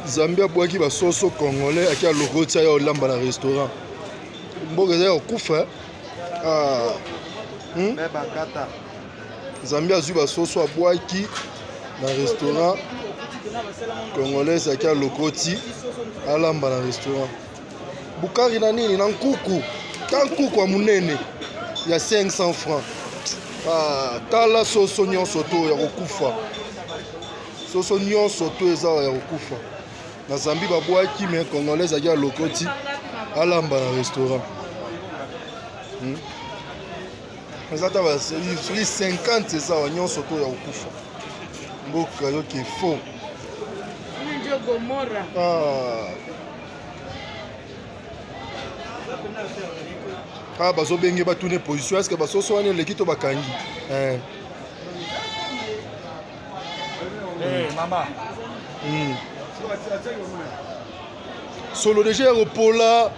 Zambia boaki ba soso congolais aki a lokoti ya olamba na restaurant. Mboka za okufa. Ah. Bakata. Zambia azwi ba soso boaki na restaurant congolais aki a lokoti alamba na restaurant. Bukari na nini na nkuku. Ka nkuku wa munene ya 500 francs. Ah, tala soso nyonso to ya kokufa. Soso nyonso to eza ya kokufa. Na Zambie babwaki mais congolais aki a lokoti alamba na restaurant. Ezata ba 50 eza wa nyonso to ya kokufa. Mboka yo ke faux. Ah, bazo benge batune position est-ce que basoso wana leki to bakangi Mama. Solo déjà aéroport là.